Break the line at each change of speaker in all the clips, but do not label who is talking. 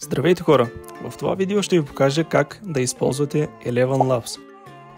Здравейте хора! В това видео ще ви покажа как да използвате ElevenLabs.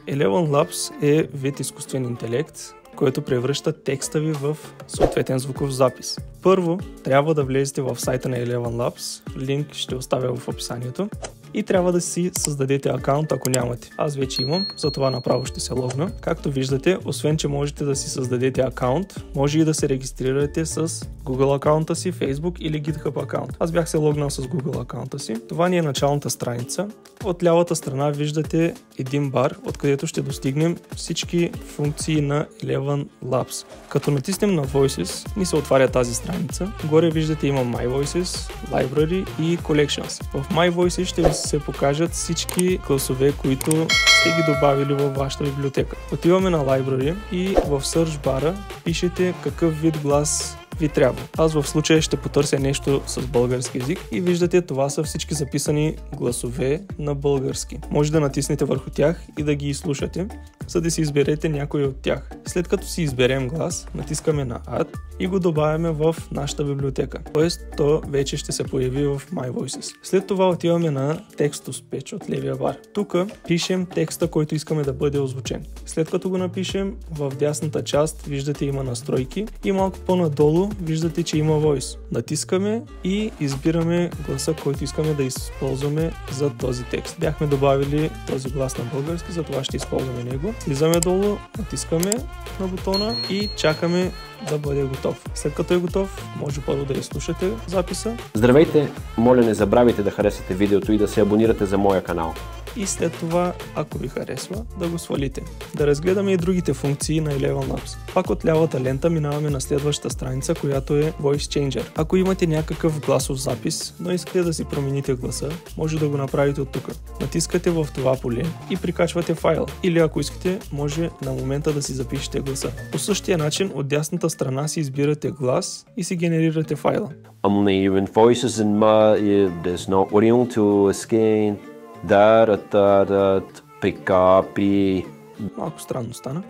ElevenLabs е вид изкуствен интелект, който превръща текста ви в съответен звуков запис. Първо, трябва да влезете в сайта на ElevenLabs, линк ще оставя в описанието, и трябва да си създадете акаунт, ако нямате. Аз вече имам, затова направо ще се логна. Както виждате, освен че можете да си създадете акаунт, може и да се регистрирате с Google акаунта си, Facebook или GitHub акаунт. Аз бях се логнал с Google акаунта си. Това ни е началната страница. От лявата страна виждате един бар, откъдето ще достигнем всички функции на ElevenLabs. Като натиснем на Voices, ни се отваря тази страница. Горе виждате има My Voices, Library и Collections. В My Voices ще ви се покажат всички гласове, които сте ги добавили във вашата библиотека. Отиваме на Library и в Search бара пишете какъв вид глас ви трябва. Аз в случая ще потърся нещо с български език и виждате, това са всички записани гласове на български. Може да натиснете върху тях и да ги изслушате, за да си изберете някой от тях. След като си изберем глас, натискаме на Add и го добавяме в нашата библиотека. Тоест, то вече ще се появи в My Voices. След това отиваме на Text to Speech от левия бар. Тук пишем текста, който искаме да бъде озвучен. След като го напишем, в дясната част виждате има настройки и малко по-надолу виждате, че има Voice. Натискаме и избираме гласа, който искаме да използваме за този текст. Бяхме добавили този глас на български, затова ще използваме него. Слизаме долу, натискаме на бутона и чакаме да бъде готов. След като е готов, може първо да изслушате записа.
Здравейте! Моля, не забравяйте да харесате видеото и да се абонирате за моя канал.
И след това, ако ви харесва, да го свалите. Да разгледаме и другите функции на ElevenLabs. Пак от лявата лента минаваме на следващата страница, която е Voice Changer. Ако имате някакъв гласов запис, но искате да си промените гласа, може да го направите от тук. Натискате в това поле и прикачвате файла. Или ако искате, може на момента да си запишете гласа. По същия начин, от дясната страна си избирате глас и си генерирате файла.
Only when voices in my ear, there's no audio to escape. Пикапи.
Малко странно стана.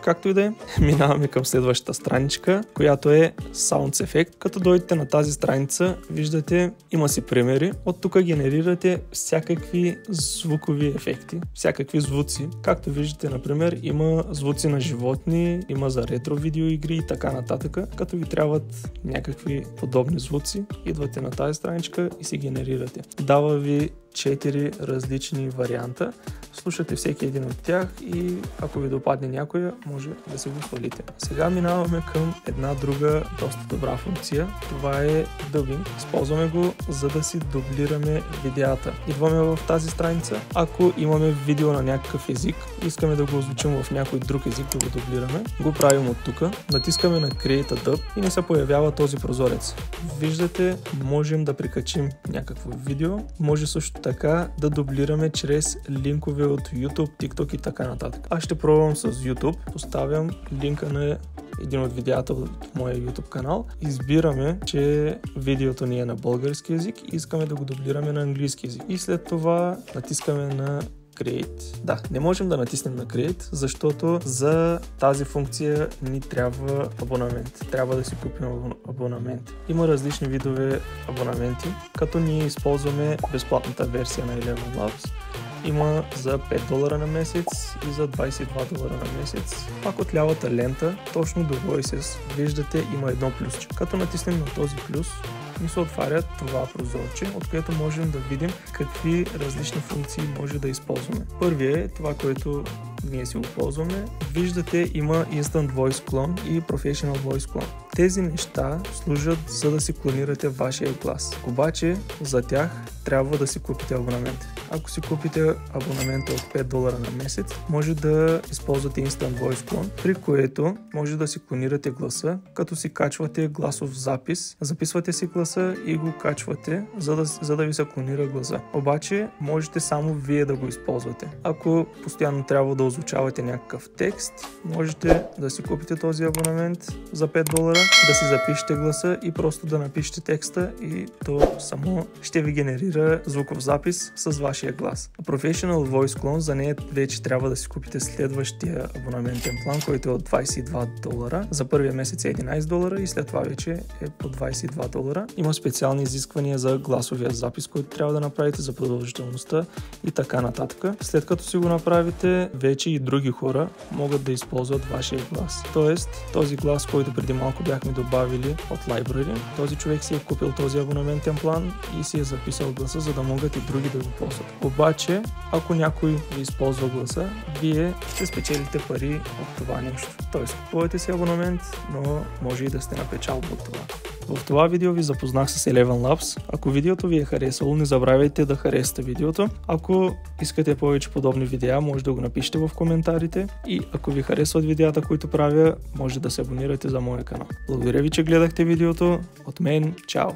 Както и да е, минаваме към следващата страничка, която е Sounds Effect. Като дойдете на тази страница, виждате, има си примери. От тук генерирате всякакви звукови ефекти, всякакви звуци. Както виждате, например, има звуци на животни, има за ретро видеоигри и така нататък. Като ви трябват някакви подобни звуци, идвате на тази страничка и си генерирате. Дава ви 4 различни варианта. Слушате всеки един от тях и ако ви допадне някоя, може да се го свалите. Сега минаваме към една друга доста добра функция. Това е Dubbing. Използваме го, за да си дублираме видеята. Идваме в тази страница. Ако имаме видео на някакъв език, искаме да го озвучим в някой друг език, да го дублираме, го правим от тук. Натискаме на Create a Dub и ни се появява този прозорец. Виждате, можем да прикачим някакво видео. Може също така да дублираме чрез линкове от YouTube, TikTok и така нататък. Аз ще пробвам с YouTube. Поставям линка на един от видеята от моя YouTube канал. Избираме, че видеото ни е на български език и искаме да го дублираме на английски език. И след това натискаме на Create. Да, не можем да натиснем на Create, защото за тази функция ни трябва абонамент. Трябва да си купим абонамент. Има различни видове абонаменти, като ние използваме безплатната версия на ElevenLabs. Има за $5 на месец и за $22 на месец. Пак от лявата лента, точно до Voices, виждате има едно плюсче. Като натиснем на този плюс, ни се отваря това прозорче, от което можем да видим какви различни функции може да използваме. Първият е това, което ние си го ползваме. Виждате, има Instant Voice Clone и Professional Voice Clone. Тези неща служат за да си клонирате вашия глас. Обаче за тях трябва да си купите абонамент. Ако си купите абонамента от $5 на месец, може да използвате Instant Voice Clone, при което може да си клонирате гласа, като си качвате гласов запис. Записвате си гласа и го качвате, за да ви се клонира гласа. Обаче можете само вие да го използвате. Ако постоянно трябва да озвучавате някакъв текст, можете да си купите този абонамент за $5 да си запишете гласа и просто да напишете текста и то само ще ви генерира звуков запис с вашия глас. Professional Voice Clone, за нея вече трябва да си купите следващия абонаментен план, който е от $22. За първия месец е $11 и след това вече е по $22. Има специални изисквания за гласовия запис, който трябва да направите, за продължителността и така нататък. След като си го направите, вече и други хора могат да използват вашия глас. Тоест, този глас, който преди малко бяхме добавили от Library, този човек си е купил този абонаментен план и си е записал гласа, за да могат и други да го ползват. Обаче, ако някой ви използва гласа, вие ще спечелите пари от това нещо. Тоест, купувате си абонамент, но може и да сте на печалба от това. В това видео ви запознах с Eleven Labs. Ако видеото ви е харесало, не забравяйте да харесате видеото. Ако искате повече подобни видеа, може да го напишете в коментарите. И ако ви харесват видеята, които правя, може да се абонирате за моя канал. Благодаря ви, че гледахте видеото. От мен, чао!